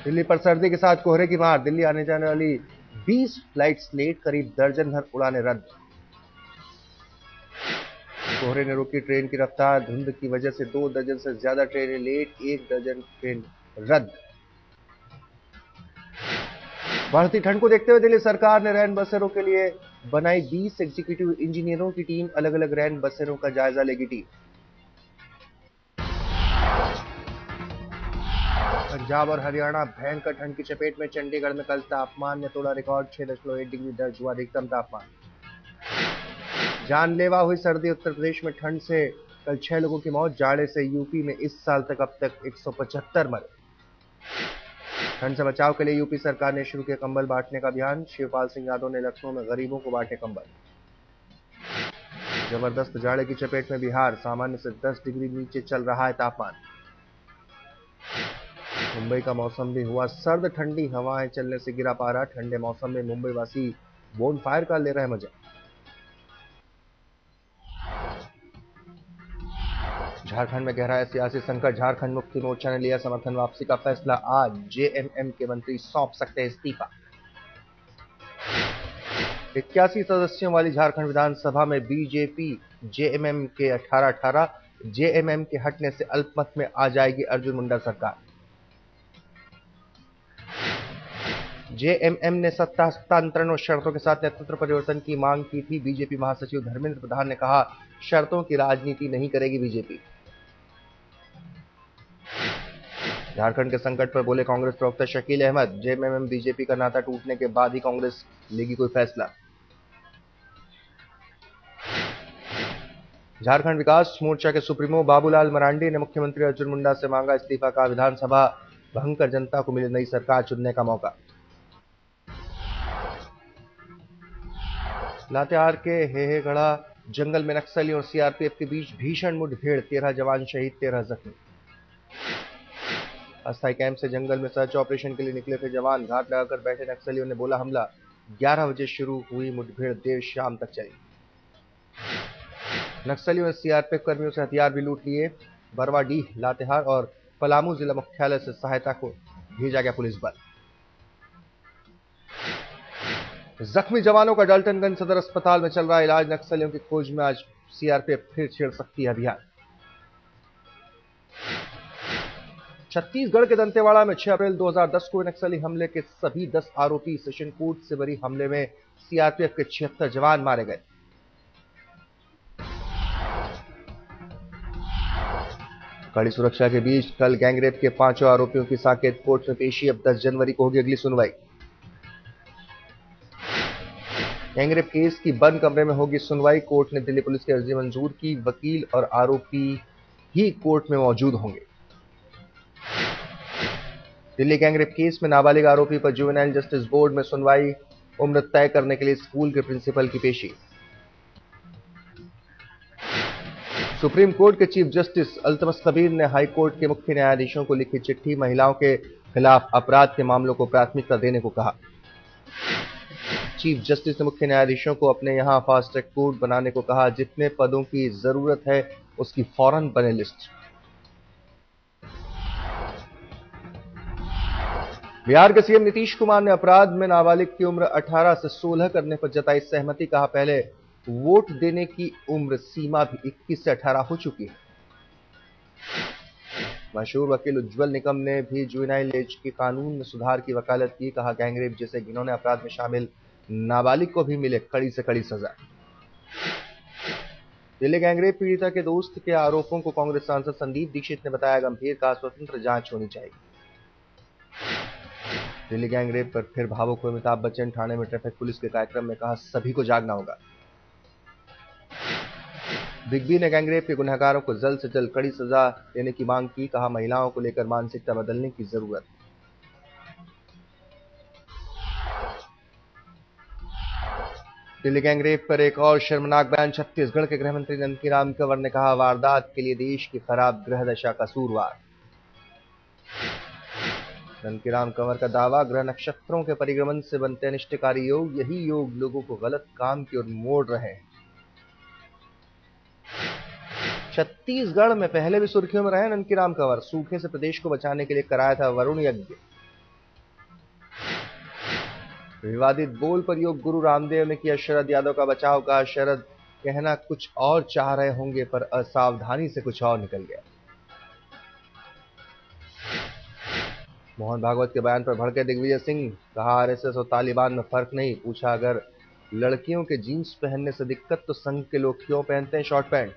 दिल्ली पर सर्दी के साथ कोहरे की मार। दिल्ली आने जाने वाली 20 फ्लाइट्स लेट, करीब दर्जन भर उड़ानें रद्द। कोहरे ने रोकी ट्रेन की रफ्तार। धुंध की वजह से 2 दर्जन से ज्यादा ट्रेनें लेट, 1 दर्जन ट्रेन रद्द। बढ़ती ठंड को देखते हुए दिल्ली सरकार ने रैन बसेरों के लिए बनाई 20 एग्जीक्यूटिव इंजीनियरों की टीम। अलग अलग रैन बसेरों का जायजा लेगी टीम। पंजाब और हरियाणा भयंकर ठंड की चपेट में। चंडीगढ़ में कल तापमान ने तोड़ा रिकॉर्ड। 6.1 डिग्री दर्ज हुआ अधिकतम तापमान। जानलेवा हुई सर्दी। उत्तर प्रदेश में ठंड से कल 6 लोगों की मौत। जाड़े से यूपी में इस साल तक अब तक 175 मरे। ठंड से बचाव के लिए यूपी सरकार ने शुरू किया कंबल बांटने का अभियान। शिवपाल सिंह यादव ने लखनऊ में गरीबों को बांटे कंबल। जबरदस्त जाड़े की चपेट में बिहार। सामान्य से 10 डिग्री नीचे चल रहा है तापमान। मुंबई का मौसम भी हुआ सर्द। ठंडी हवाएं चलने से गिरा पारा। ठंडे मौसम में मुंबई वासी बोनफायर का ले रहे मजा। झारखंड में गहरा है सियासी संकट। झारखंड मुक्ति मोर्चा ने लिया समर्थन वापसी का फैसला। आज जेएमएम के मंत्री सौंप सकते हैं इस्तीफा। 81 सदस्यों वाली झारखंड विधानसभा में बीजेपी जेएमएम के 18-18। जेएमएम के हटने से अल्पमत में आ जाएगी अर्जुन मुंडा सरकार। जेएमएम ने सत्ता हस्तांतरण और शर्तों के साथ नेतृत्व परिवर्तन की मांग की थी। बीजेपी महासचिव धर्मेंद्र प्रधान ने कहा, शर्तों की राजनीति नहीं करेगी बीजेपी। झारखंड के संकट पर बोले कांग्रेस प्रवक्ता शकील अहमद। जेएमएम बीजेपी का नाता टूटने के बाद ही कांग्रेस लेगी कोई फैसला। झारखंड विकास मोर्चा के सुप्रीमो बाबूलाल मरांडी ने मुख्यमंत्री अर्जुन मुंडा से मांगा इस्तीफा का। विधानसभा भंग कर जनता को मिले नई सरकार चुनने का मौका। लातेहार के हेहेगढ़ा जंगल में नक्सली और सीआरपीएफ के बीच भीषण मुठभेड़। 13 जवान शहीद, 13 जख्मी। अस्थायी कैंप से जंगल में सर्च ऑपरेशन के लिए निकले थे जवान। घात लगाकर बैठे नक्सलियों ने बोला हमला। 11 बजे शुरू हुई मुठभेड़, देर शाम तक चली। नक्सलियों ने सीआरपीएफ कर्मियों से हथियार भी लूट लिए। बरवाडीह, लातेहार और पलामू जिला मुख्यालय से सहायता को भेजा गया पुलिस बल। जख्मी जवानों का डाल्टनगंज सदर अस्पताल में चल रहा इलाज। नक्सलियों की खोज में आज सीआरपीएफ फिर छेड़ सकती है अभियान। छत्तीसगढ़ के दंतेवाड़ा में 6 अप्रैल 2010 को नक्सली हमले के सभी 10 आरोपी सेशन कोर्ट से बरी। हमले में सीआरपीएफ के 76 जवान मारे गए। कड़ी सुरक्षा के बीच कल गैंगरेप के 5 आरोपियों की साकेत कोर्ट में पेशी। अब 10 जनवरी को होगी अगली सुनवाई। गैंगरेप केस की बंद कमरे में होगी सुनवाई। कोर्ट ने दिल्ली पुलिस की अर्जी मंजूर की। वकील और आरोपी ही कोर्ट में मौजूद होंगे। दिल्ली गैंगरेप केस में नाबालिग आरोपी पर जुवेनाइल जस्टिस बोर्ड में सुनवाई। उम्र तय करने के लिए स्कूल के प्रिंसिपल की पेशी। सुप्रीम कोर्ट के चीफ जस्टिस अल्तमस कबीर ने हाई कोर्ट के मुख्य न्यायाधीशों को लिखी चिट्ठी। महिलाओं के खिलाफ अपराध के मामलों को प्राथमिकता देने को कहा। चीफ जस्टिस ने मुख्य न्यायाधीशों को अपने यहां फास्ट ट्रैक कोर्ट बनाने को कहा। जितने पदों की जरूरत है उसकी फौरन बने लिस्ट। बिहार के सीएम नीतीश कुमार ने अपराध में नाबालिग की उम्र 18 से 16 करने पर जताई सहमति। कहा, पहले वोट देने की उम्र सीमा भी 21 से 18 हो चुकी है। मशहूर वकील उज्जवल निकम ने भी जुवेनाइल एज के कानून में सुधार की वकालत की। कहा, गैंगरेप जैसे घिनौने अपराध में शामिल नाबालिग को भी मिले कड़ी से कड़ी सजा। दिल्ली गैंगरेप पीड़िता के दोस्त के आरोपों को कांग्रेस सांसद संदीप दीक्षित ने बताया गंभीर। कहा, स्वतंत्र जांच होनी चाहिए। दिल्ली गैंगरेप पर फिर भावुक हुए अमिताभ बच्चन। ठाणे में ट्रैफिक पुलिस के कार्यक्रम में कहा, सभी को जागना होगा। बिग बी ने गैंगरेप के गुनहगारों को जल्द से जल्द कड़ी सजा देने की मांग की। कहा, महिलाओं को लेकर मानसिकता बदलने की जरूरत। दिल्ली गैंगरेप पर एक और शर्मनाक बयान। छत्तीसगढ़ के गृह मंत्री नंदकीराम कंवर ने कहा, वारदात के लिए देश की खराब ग्रह दशा कसूरवार। नंदकीराम कंवर का दावा, ग्रह नक्षत्रों के परिगमन से बनते अनिष्टकारी योग। यही योग लोगों को गलत काम की ओर मोड़ रहे हैं। छत्तीसगढ़ में पहले भी सुर्खियों में रहे नंदकीराम कंवर। सूखे से प्रदेश को बचाने के लिए कराया था वरुण यज्ञ। विवादित बोल पर योग गुरु रामदेव ने किया शरद यादव का बचाव, कहा शरद कहना कुछ और चाह रहे होंगे पर असावधानी से कुछ और निकल गया। मोहन भागवत के बयान पर भड़के दिग्विजय सिंह, कहा आरएसएस और तालिबान में फर्क नहीं, पूछा अगर लड़कियों के जीन्स पहनने से दिक्कत तो संघ के लोग क्यों पहनते हैं शॉर्ट पैंट।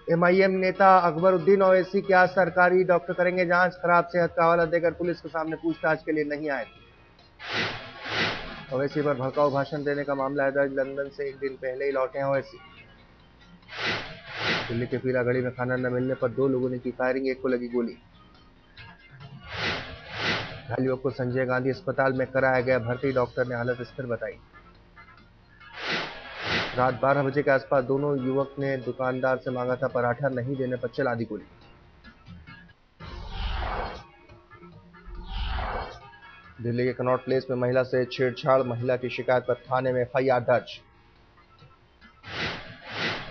एमआईएम नेता अकबरुद्दीन ओवैसी के आज सरकारी डॉक्टर करेंगे जांच, खराब सेहत का हवाला देकर पुलिस के सामने पूछताछ के लिए नहीं आए। ओवैसी पर भड़काऊ भाषण देने का मामला है दर्ज, लंदन से एक दिन पहले ही लौटे हैं ओवैसी। दिल्ली के पीरागढ़ी में खाना न मिलने पर 2 लोगों ने की फायरिंग, एक को लगी गोली। घायल युवक को संजय गांधी अस्पताल में कराया गया भर्ती, डॉक्टर ने हालत स्थिर बताई। रात 12 बजे के आसपास दोनों युवक ने दुकानदार से मांगा था पराठा, नहीं देने पर चला दी गोली। दिल्ली के कनॉट प्लेस में महिला से छेड़छाड़, महिला की शिकायत पर थाने में एफआईआर दर्ज।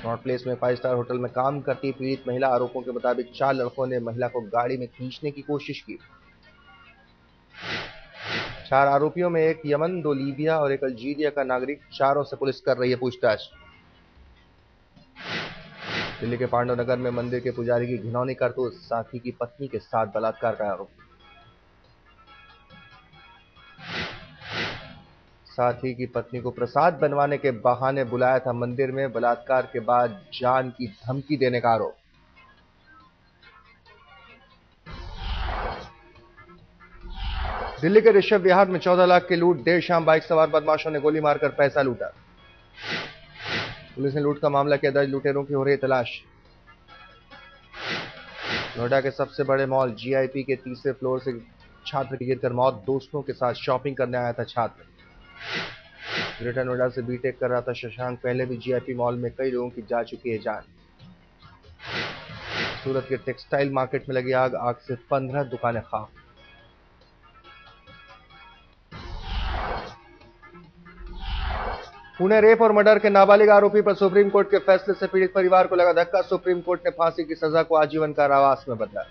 कनॉट प्लेस में 5 स्टार होटल में काम करती पीड़ित महिला, आरोपों के मुताबिक 4 लड़कों ने महिला को गाड़ी में खींचने की कोशिश की। 4 आरोपियों में एक यमन, 2 लीबिया और एक अल्जीरिया का नागरिक, चारों से पुलिस कर रही है पूछताछ। दिल्ली के पांडव नगर में मंदिर के पुजारी की घिनौनी करतूत, साथी की पत्नी के साथ बलात्कार का आरोप। साथी की पत्नी को प्रसाद बनवाने के बहाने बुलाया था मंदिर में, बलात्कार के बाद जान की धमकी देने का आरोप। दिल्ली के ऋषभ विहार में 14 लाख की लूट, देर शाम बाइक सवार बदमाशों ने गोली मारकर पैसा लूटा। पुलिस ने लूट का मामला किया दर्ज, लुटेरों की हो रही तलाश। नोएडा के सबसे बड़े मॉल जीआईपी के तीसरे फ्लोर से छात्र की गिरकर मौत, दोस्तों के साथ शॉपिंग करने आया था छात्र। ग्रेटर नोएडा से बीटेक कर रहा था शशांक, पहले भी जीआईपी मॉल में कई लोगों की जा चुकी है जान। सूरत के टेक्सटाइल मार्केट में लगी आग, आग से 15 दुकानें खाक। पुणे रेप और मर्डर के नाबालिग आरोपी पर सुप्रीम कोर्ट के फैसले से पीड़ित परिवार को लगा धक्का, सुप्रीम कोर्ट ने फांसी की सजा को आजीवन कारावास में बदला।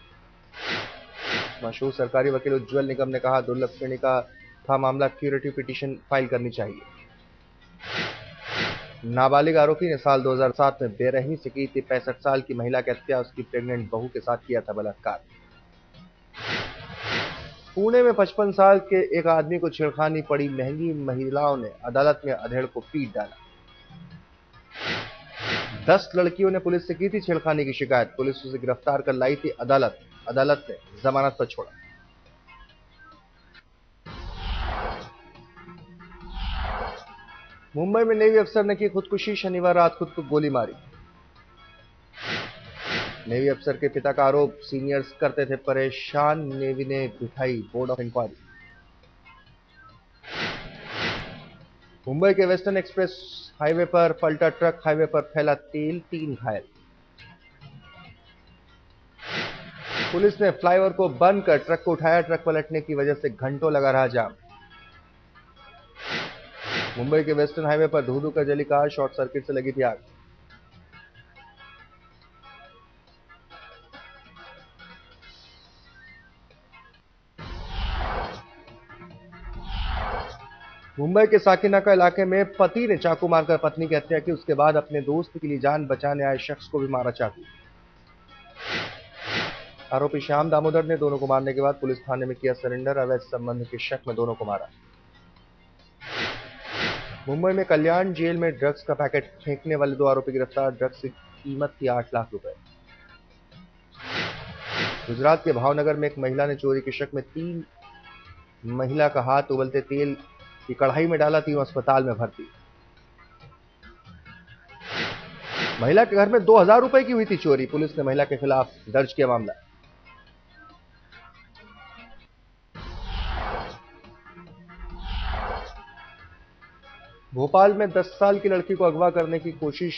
मशहूर सरकारी वकील उज्जवल निगम ने कहा दुर्लभ श्रेणी का था मामला, क्यूरेटिव पिटीशन फाइल करनी चाहिए। नाबालिग आरोपी ने साल 2007 में बेरहमी से की थी 65 साल की महिला की हत्या, उसकी प्रेग्नेंट बहू के साथ किया था बलात्कार। पुणे में 55 साल के एक आदमी को छेड़खानी पड़ी महंगी, महिलाओं ने अदालत में अधेड़ को पीट डाला। 10 लड़कियों ने पुलिस से की थी छेड़खानी की शिकायत, पुलिस उसे गिरफ्तार कर लाई थी अदालत, अदालत ने जमानत पर छोड़ा। मुंबई में नेवी अफसर ने की खुदकुशी, शनिवार रात खुद को गोली मारी। नेवी अफसर के पिता का आरोप, सीनियर्स करते थे परेशान, नेवी ने बिठाई बोर्ड ऑफ इंक्वायरी। मुंबई के वेस्टर्न एक्सप्रेस हाईवे पर पलटा ट्रक, हाईवे पर फैला तेल, 3 घायल। पुलिस ने फ्लाईओवर को बंद कर ट्रक को उठाया, ट्रक पलटने की वजह से घंटों लगा रहा जाम। मुंबई के वेस्टर्न हाईवे पर धू-धू कर जली कार, शॉर्ट सर्किट से लगी थी आग। मुंबई के साकिनाका इलाके में पति ने चाकू मारकर पत्नी की हत्या की, उसके बाद अपने दोस्त के लिए जान बचाने आए शख्स को भी मारा चाकू। आरोपी श्याम दामोदर ने दोनों को मारने के बाद पुलिस थाने में किया सरेंडर, अवैध संबंध के शक में दोनों को मारा। मुंबई में कल्याण जेल में ड्रग्स का पैकेट फेंकने वाले 2 आरोपी गिरफ्तार, ड्रग्स की कीमत थी 8 लाख रुपए। गुजरात के भावनगर में एक महिला ने चोरी के शक में 3 महिला का हाथ उबलते तेल की कढ़ाई में डाला, 3 अस्पताल में भर्ती। महिला के घर में 2000 रुपए की हुई थी चोरी, पुलिस ने महिला के खिलाफ दर्ज किया मामला। भोपाल में 10 साल की लड़की को अगवा करने की कोशिश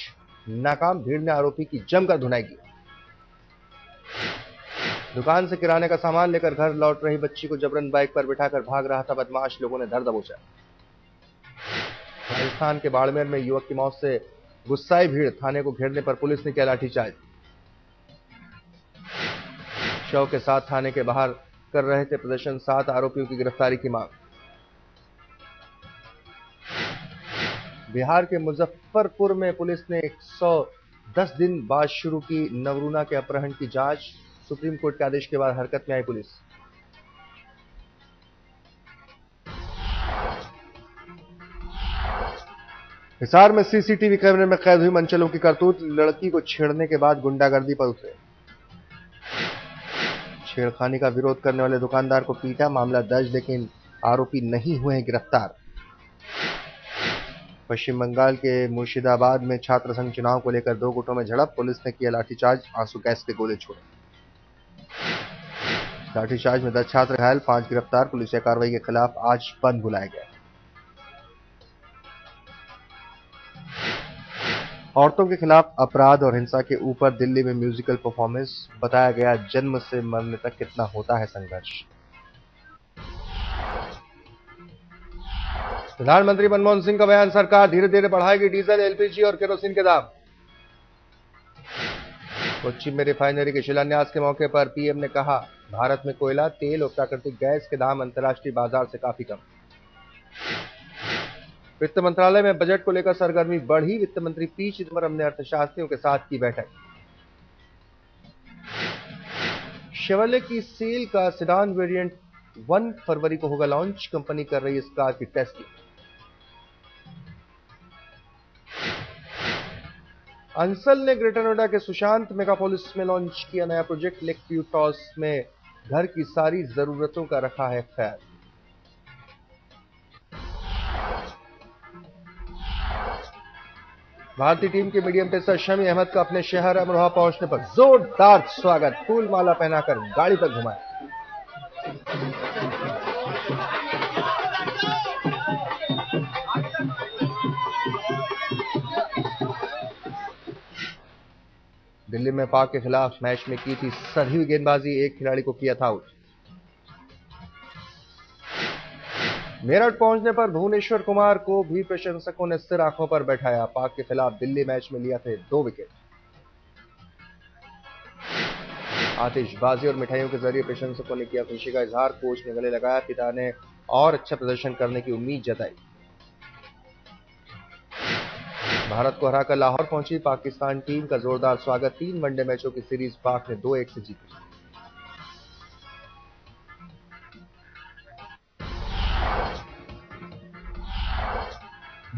नाकाम, भीड़ ने आरोपी की जमकर धुनाई की। दुकान से किराने का सामान लेकर घर लौट रही बच्ची को जबरन बाइक पर बिठाकर भाग रहा था बदमाश, लोगों ने धर दबोचा। राजस्थान के बाड़मेर में युवक की मौत से गुस्साई भीड़, थाने को घेरने पर पुलिस ने किया लाठीचार्ज। शव के साथ थाने के बाहर कर रहे थे प्रदर्शन, 7 आरोपियों की गिरफ्तारी की मांग। बिहार के मुजफ्फरपुर में पुलिस ने 110 दिन बाद शुरू की नवरूना के अपहरण की जांच, सुप्रीम कोर्ट के आदेश के बाद हरकत में आई पुलिस। हिसार में सीसीटीवी कैमरे में कैद हुई मनचलों की करतूत, लड़की को छेड़ने के बाद गुंडागर्दी पर उतरे। छेड़खानी का विरोध करने वाले दुकानदार को पीटा, मामला दर्ज लेकिन आरोपी नहीं हुए गिरफ्तार। पश्चिम बंगाल के मुर्शिदाबाद में छात्र संघ चुनाव को लेकर 2 गुटों में झड़प, पुलिस ने किया लाठीचार्ज, आंसू गैस के गोले छोड़े। लाठीचार्ज में 10 छात्र घायल, 5 गिरफ्तार, पुलिस की कार्रवाई के खिलाफ आज बंद बुलाया गया। औरतों के खिलाफ अपराध और हिंसा के ऊपर दिल्ली में म्यूजिकल परफॉर्मेंस, बताया गया जन्म से मरने तक कितना होता है संघर्ष। प्रधानमंत्री मनमोहन सिंह का बयान, सरकार धीरे धीरे बढ़ाएगी डीजल, एलपीजी और केरोसिन के दाम। कोच्चि में रिफाइनरी के शिलान्यास के मौके पर पीएम ने कहा, भारत में कोयला, तेल और प्राकृतिक गैस के दाम अंतर्राष्ट्रीय बाजार से काफी कम। वित्त मंत्रालय में बजट को लेकर सरगर्मी बढ़ी, वित्त मंत्री पी चिदम्बरम ने अर्थशास्त्रियों के साथ की बैठक। शेवरले की सेल का सेडान वेरिएंट 1 फरवरी को होगा लॉन्च, कंपनी कर रही इस कार की टेस्टिंग। अंसल ने ग्रेटर नोएडा के सुशांत मेगापोलिस में लॉन्च किया नया प्रोजेक्ट, लेक व्यू टॉस में घर की सारी जरूरतों का रखा है ख्याल। भारतीय टीम के मीडियम पेसर शमी अहमद का अपने शहर अमरोहा पहुंचने पर जोरदार स्वागत, फूल माला पहनाकर गाड़ी तक घुमाया। दिल्ली में पाक के खिलाफ मैच में की थी सधी गेंदबाजी, एक खिलाड़ी को किया था आउट। मेरठ पहुंचने पर भुवनेश्वर कुमार को भी प्रशंसकों ने सिर आंखों पर बैठाया, पाक के खिलाफ दिल्ली मैच में लिया थे 2 विकेट। आतिशबाजी और मिठाइयों के जरिए प्रशंसकों ने किया खुशी का इजहार, कोच ने गले लगाया, पिता ने और अच्छा प्रदर्शन करने की उम्मीद जताई। भारत को हराकर लाहौर पहुंची पाकिस्तान टीम का जोरदार स्वागत, 3 वनडे मैचों की सीरीज पाक ने 2-1 से जीती।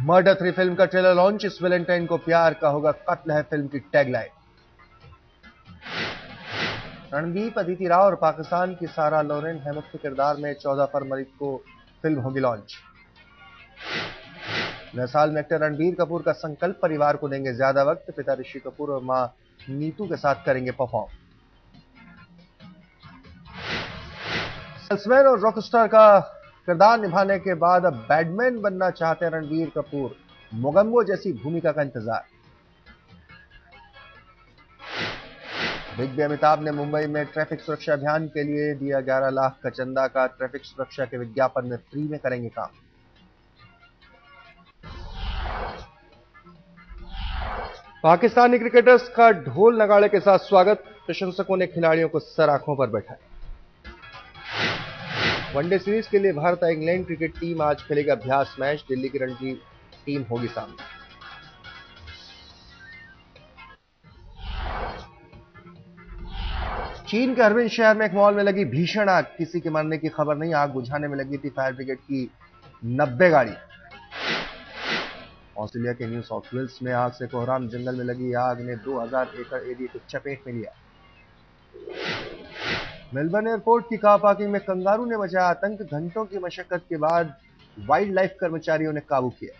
मर्डर 3 फिल्म का ट्रेलर लॉन्च, इस वैलेंटाइन को प्यार का होगा कत्ल है फिल्म की टैगलाइन। रणदीप, अदिति राव और पाकिस्तान की सारा लोरेन है मुख्य किरदार में, 14 फरवरी को फिल्म होगी लॉन्च। नए साल में एक्टर रणबीर कपूर का संकल्प, परिवार को देंगे ज्यादा वक्त, पिता ऋषि कपूर और मां नीतू के साथ करेंगे परफॉर्म। सेल्समैन और रॉकस्टार का किरदार निभाने के बाद अब बैडमैन बनना चाहते हैं रणबीर कपूर, मोगम्बो जैसी भूमिका का इंतजार। बिग बी अमिताभ ने मुंबई में ट्रैफिक सुरक्षा अभियान के लिए दिया 11 लाख का चंदा का, ट्रैफिक सुरक्षा के विज्ञापन में फ्री में करेंगे काम। पाकिस्तानी क्रिकेटर्स का ढोल नगाड़े के साथ स्वागत, प्रशंसकों ने खिलाड़ियों को सर आंखों पर बैठाया। वनडे सीरीज के लिए भारत इंग्लैंड क्रिकेट टीम आज खेलेगा अभ्यास मैच, दिल्ली की रणजी टीम होगी सामने। चीन के हरबिन शहर में एक मॉल में लगी भीषण आग, किसी के मरने की खबर नहीं, आग बुझाने में लगी थी फायर ब्रिगेड की 90 गाड़ी। ऑस्ट्रेलिया के न्यू साउथ वेल्स में आग से कोहराम, जंगल में लगी आग ने 2000 एकड़ एरिया को चपेट में लिया। मेलबर्न एयरपोर्ट की कार पार्किंग में कंगारू ने मचाया आतंक, घंटों की मशक्कत के बाद वाइल्ड लाइफ कर्मचारियों ने काबू किया।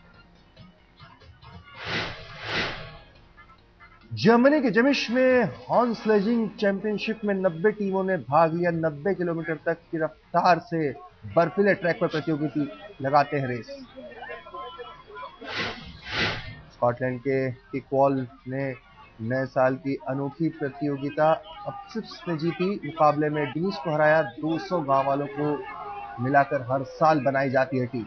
जर्मनी के जमिश में हॉर्स स्लेजिंग चैंपियनशिप में 90 टीमों ने भाग लिया, 90 किलोमीटर तक की रफ्तार से बर्फीले ट्रैक पर प्रतियोगिता लगाते हैं रेस। स्कॉटलैंड के किकवॉल ने नए साल की अनोखी प्रतियोगिता अपसिप्स में जीती, मुकाबले में डीस को हराया, 200 गांव वालों को मिलाकर हर साल बनाई जाती है टीम।